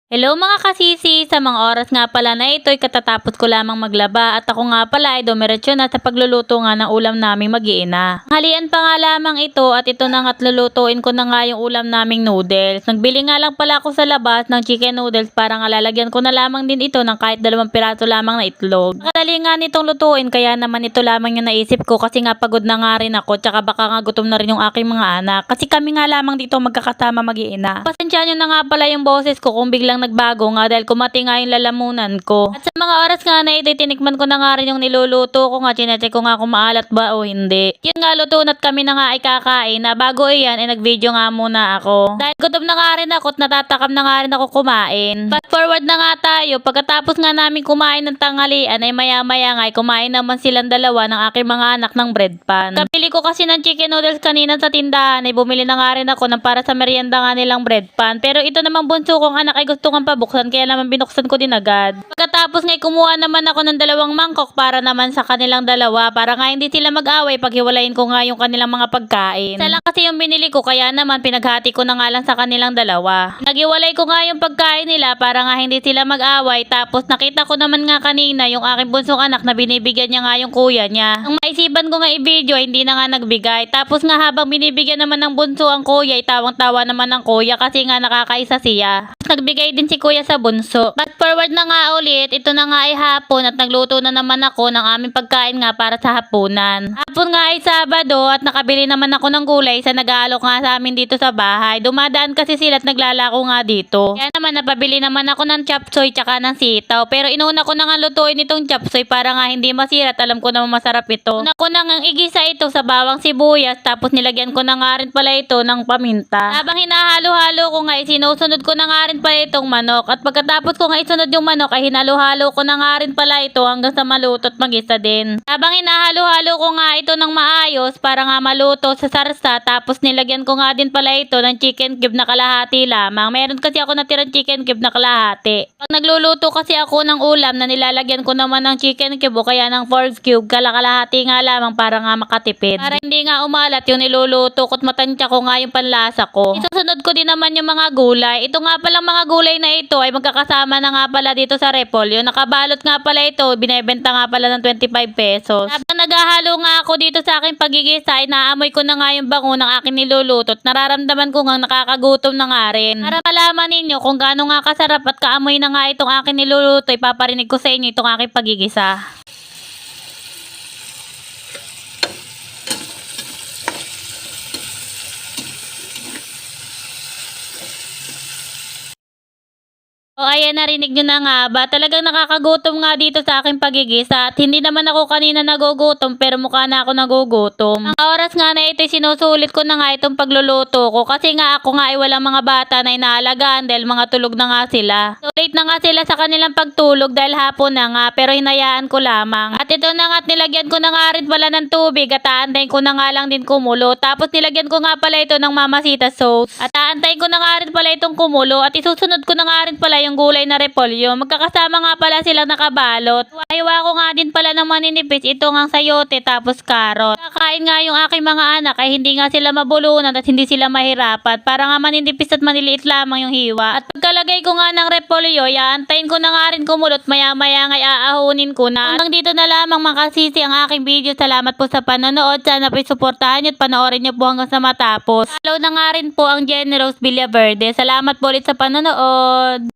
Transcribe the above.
Hello mga kasisi, sa mga oras nga pala na ito ay katatapos ko lamang maglaba at ako nga pala ay dumiretso na sa pagluluto nga ng ulam naming mag-iina. Halian pa nga lamang ito at ito na nga't lulutuin ko na nga yung ulam naming noodles. Nagbili nga lang pala ako sa labas ng chicken noodles para nga lalagyan ko na lamang din ito ng kahit 2 piraso lamang na itlog. Nakadali nga nitong lutuin kaya naman ito lamang yung naisip ko kasi nga pagod na nga rin ako tsaka baka nga gutom na rin yung aking mga anak kasi kami nga lamang dito magkakasama mag-iina. Pasensya nyo na nga pala yung boses ko kung biglang nagbago nga dahil kumati nga yung lalamunan ko. At sa mga oras nga na ito, tinikman ko na nga rin yung niluluto ko nga, chinecheck ko nga kung maalat ba o hindi. Yun nga, luto na't kami na nga ay kakain na bago iyan ay nag-video nga muna ako. Dahil gutom na nga rin ako at natatakam na nga rin ako kumain. Fast forward na nga tayo, pagkatapos nga namin kumain ng tanghalian ay maya-maya nga ay kumain naman silang dalawa ng aking mga anak ng bread pan. Kabili ko kasi ng chicken noodles kanina sa tindahan ay bumili na nga rin ako ng para sa merienda nga nilang bread pan. Pero ito namang bunso kong anak ay gusto kong pabuksan kaya naman binuksan ko din agad. Pagkatapos nga kumuha naman ako ng 2 mangkok para naman sa kanilang dalawa para nga hindi sila mag-away pag hiwalayin ko nga yung kanilang mga pagkain. Isa lang kasi yung binili ko kaya naman pinaghati ko na nga lang sa kanilang dalawa. Naghiwalay ko nga yung pagkain nila para nga hindi sila mag-away tapos nakita ko naman nga kanina yung aking bunsong anak na binibigyan niya nga yung kuya niya. Nung maisipan ko nga i-video hindi na nga nagbigay. Tapos nga habang binibigyan naman ng bunso ang kuya ay tawang-tawa naman ng kuya kasi nga nakakaisa siya. Nagbigay din si kuya sa bunso. Fast forward na nga ulit, ito na nga ay hapon at nagluto na naman ako ng aming pagkain nga para sa hapunan. Hapon nga ay Sabado at nakabili naman ako ng gulay sa nag-aalok nga sa amin dito sa bahay. Dumadaan kasi sila at naglalako nga dito. Kaya naman napabili naman ako ng chopsoy tsaka ng sitaw. Pero inuna ko na nga lutuin itong chopsoy para nga hindi masira at alam ko naman masarap ito. Una ko na nga igisa ito sa bawang sibuyas tapos nilagyan ko na nga rin pala ito ng paminta. Habang hinahalo-halo ko nga sinusunod ko na nga rin pala itong manok. At pagkatapos ko nga isunod yung manok ay hinalo-halo ko na nga rin pala ito hanggang sa maluto at magisa din. Habang hinahalo-halo ko nga ito ng maayos para nga maluto sa sarsa tapos nilagyan ko nga din pala ito ng chicken cube na kalahati lamang. Meron kasi ako natirang chicken cube na kalahati. Pag nagluluto kasi ako ng ulam na nilalagyan ko naman ng chicken cube o kaya ng pork cube kalahati nga lamang para nga makatipid. Para hindi nga umalat yung niluluto ko at matansya ko nga yung panlasa ko. Isusunod ko din naman yung mga gulay. Ito nga palang mga gulay na ito ay magkakasama na nga pala dito sa repolyo. Nakabalot nga pala ito, binebenta nga pala ng 25 pesos. Habang naghahalo nga ako dito sa aking pagigisa, ay naamoy ko na nga yung bango ng aking niluluto at nararamdaman ko nga nakakagutom na nga rin. Para malaman ninyo kung gaano nga kasarap at kaamoy na nga itong aking niluluto, ipaparinig ko sa inyo itong aking pagigisa. O ayan, narinig nyo na nga ba? Talagang nakakagutom nga dito sa aking pagigisa at hindi naman ako kanina nagugutom pero mukha na ako nagugutom. Ang oras nga na ito sinusulit ko na nga itong pagluluto ko kasi nga ako nga ay walang mga bata na inaalagaan dahil mga tulog na nga sila. So late na nga sila sa kanilang pagtulog dahil hapon na nga pero hinayaan ko lamang. At ito na nga at nilagyan ko na nga rin pala ng tubig at aantayin ko na nga lang din kumulo. Tapos nilagyan ko nga pala ito ng Mamacita sauce. At aantayin ko na nga rin pala itong kumulo at isusunod ko na nga rin pala yung gulay na repolyo. Magkakasama nga pala silang nakabalot. Hiwa ko nga din pala ng maninipis. Ito nga sayote tapos karot. Kakain nga yung aking mga anak ay hindi nga sila mabulunan at hindi sila mahirapan. Para nga maninipis at maniliit lamang yung hiwa. At pagkalagay ko nga ng repolyo, yaantayin ko na nga rin kumulot. Maya-maya nga aahunin ko na. Hanggang dito na lamang makasisi ang aking video. Salamat po sa panonood. Sana po suportahan nyo at panoorin nyo po hanggang sa matapos. Follow na nga rin po ang Jenny Rose Villaverde. Salamat po ulit sa panonood.